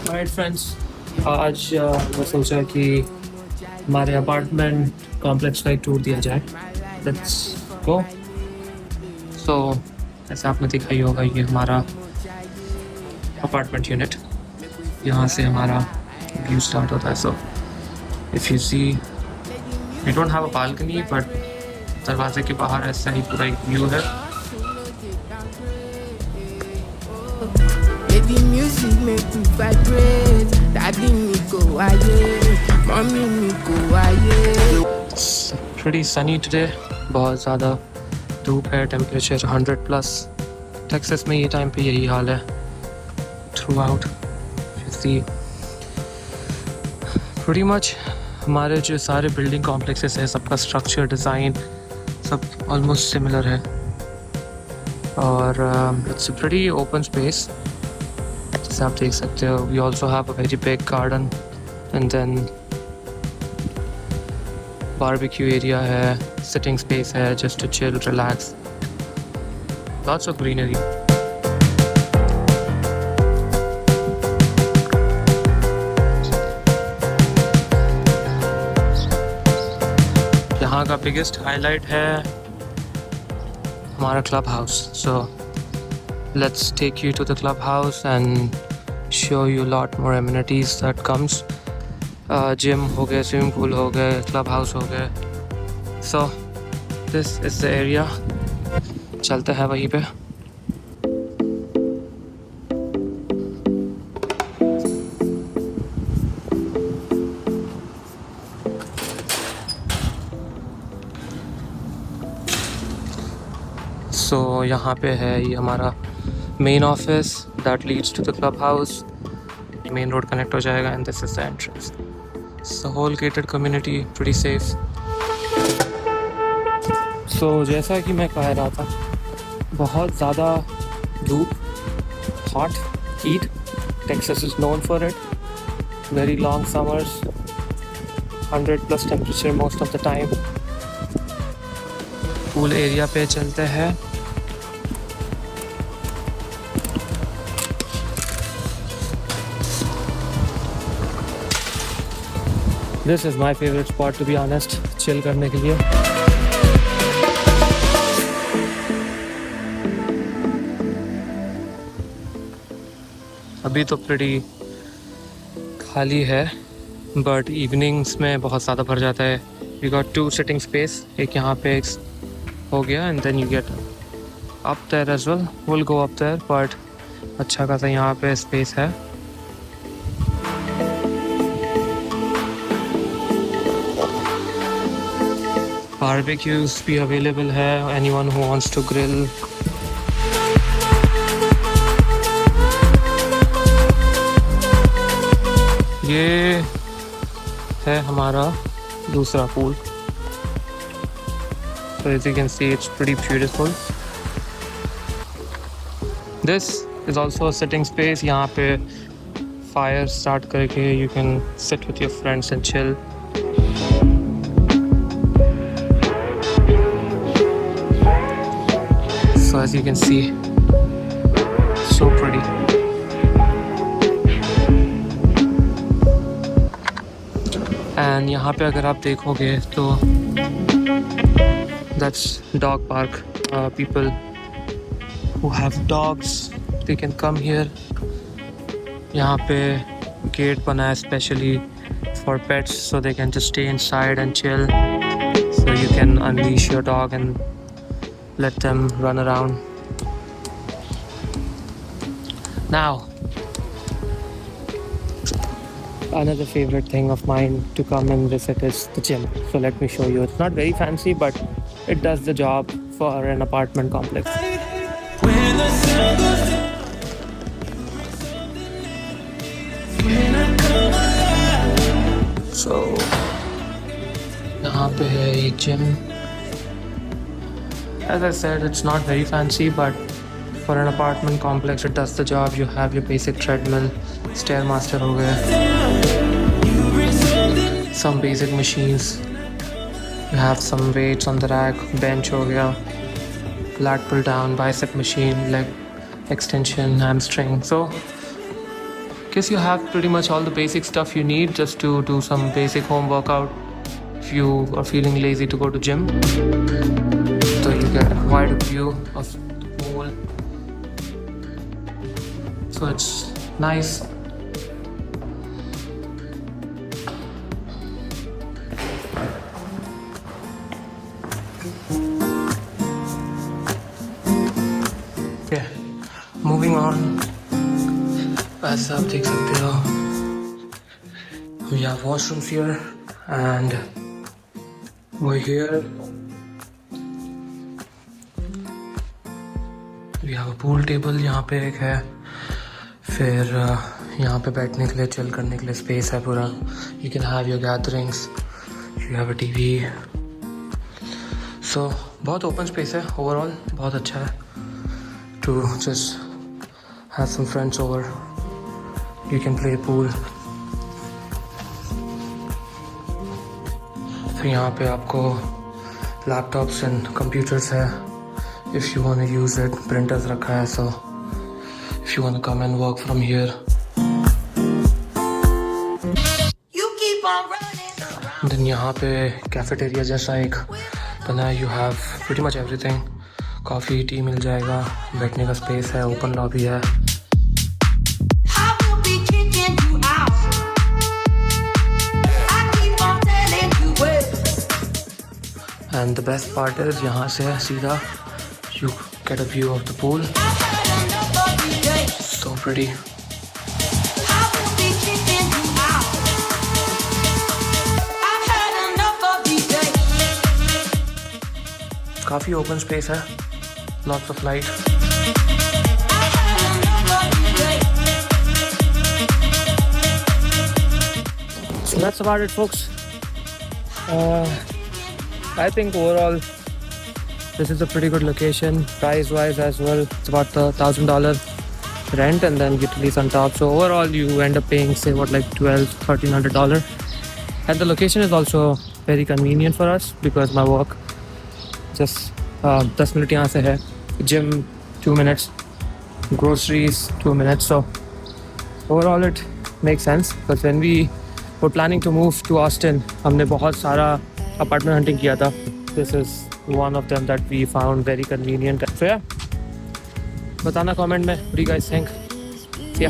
Right friends, आज मैं सोचा कि हमारे अपार्टमेंट कॉम्प्लेक्स का एक टूर दिया जाए। Let's go. सो ऐसा आपने दिखाई होगा, ये हमारा अपार्टमेंट यूनिट, यहाँ से हमारा व्यू स्टार्ट होता है। So if you see, we don't have a balcony, but दरवाजे के बाहर ऐसा ही पूरा एक व्यू है। The music make me vibrate. Daddy me go aye, mommy me go aye. It's pretty sunny today. बहुत ज़्यादा धूप है, टेम्परेचर 100+। टेक्सास में ये टाइम पे यही हाल है थ्रू आउट। प्रीटी मच हमारे जो सारे बिल्डिंग कॉम्प्लेक्सेस हैं, सबका स्ट्रक्चर, डिज़ाइन सब ऑलमोस्ट सिमिलर है। और it's a pretty open space, जैसे आप देख सकते हो। We also have a very big garden and then barbecue area है, सिटिंग स्पेस है, just to chill, relax, lots of greenery. यहाँ का बिगेस्ट हाईलाइट है हमारा club house. So let's take you to the club house and show you lot more amenities that comes. Gym हो गए, swimming pool हो गए, club house हो गए। So this is the area, चलते हैं वहीं पे। सो यहाँ पे है ये हमारा main office that leads to the club house. Main road connect हो जाएगा and this is the entrance. So whole gated community, pretty safe. So जैसा कि मैं कह रहा था, बहुत ज़्यादा धूप, hot heat, Texas is known for it. Very long summers, 100+ temperature most of the time. Pool area पे चलते हैं। This is my favourite spot to be honest, chill करने के लिए। अभी तो प्रीटी खाली है, बट इवनिंग्स में बहुत ज़्यादा भर जाता है। वी गॉट 2 सिटिंग स्पेस, एक यहाँ पे एक हो गया and then you get up there as well. Will go up there, but अच्छा खासा यहाँ पे स्पेस है। बारबेक्यूज भी अवेलेबल है, anyone who wants to grill. ये है हमारा दूसरा pool. So as you can see, it's pretty beautiful. This is also a sitting space. यहाँ पे fire start करके you can sit with your friends and chill. So as you can see, so pretty. And यहाँ पे अगर आप देखोगे तो that's dog park. People who have dogs, they can come here. यहाँ पे gate बना है specially for pets, so they can just stay inside and chill. So you can unleash your dog and let them run around. Now, another favorite thing of mine to come and visit is the gym. So let me show you. It's not very fancy, but it does the job for an apartment complex. So यहाँ पे है एक gym. As I said, it's not very fancy, but for an apartment complex, it does the job. You have your basic treadmill, stairmaster हो गया, some basic machines. You have some weights on the rack, bench हो गया, lat pull down, bicep machine, leg extension, hamstring. So guess you have pretty much all the basic stuff you need just to do some basic home workout if you are feeling lazy to go to gym. So you get a wide view of the pool. So it's nice. Okay, moving on. वैसे आप देख सकते हो we have washrooms here and over here we have a pool table. यहाँ पे एक है, फिर यहाँ पे बैठने के लिए चिल करने के लिए स्पेस है पूरा. You can have your gatherings, you have a TV. So बहुत open space है overall, बहुत अच्छा है to just have some friends over. You can play pool. फिर यहाँ पे आपको लैपटॉप्स एंड कंप्यूटर्स है if you want to use it. Printers रखा है, so if you want to come and work from here. You keep on running around. Then यहाँ पे cafeteria जैसा एक बना है. You have pretty much everything. Coffee tea मिल जाएगा, बैठने का स्पेस है, ओपन लॉबी है. I will be kicking you out. I keep on telling you where. And the best part is यहाँ से सीधा you get a view of the pool. I've had enough of these days. So pretty. I will be kicking you out. I've had enough of these days. काफ़ी open space है, lots of light. I've had enough of these days. So that's about it, folks. I think overall this is a pretty good location, price wise as well. It's about $1,000 rent and then utilities on top. So overall you end up paying say what like $1,200-$1,300. And the location is also very convenient for us because my work just 10 minutes यहाँ से है, gym 2 minutes, groceries 2 minutes. So overall it makes sense. Because when we were planning to move to Austin, हमने बहुत सारा apartment hunting किया था. This is one of them that we found very convenient. So yeah, बताना comment में what do you guys think. See ya.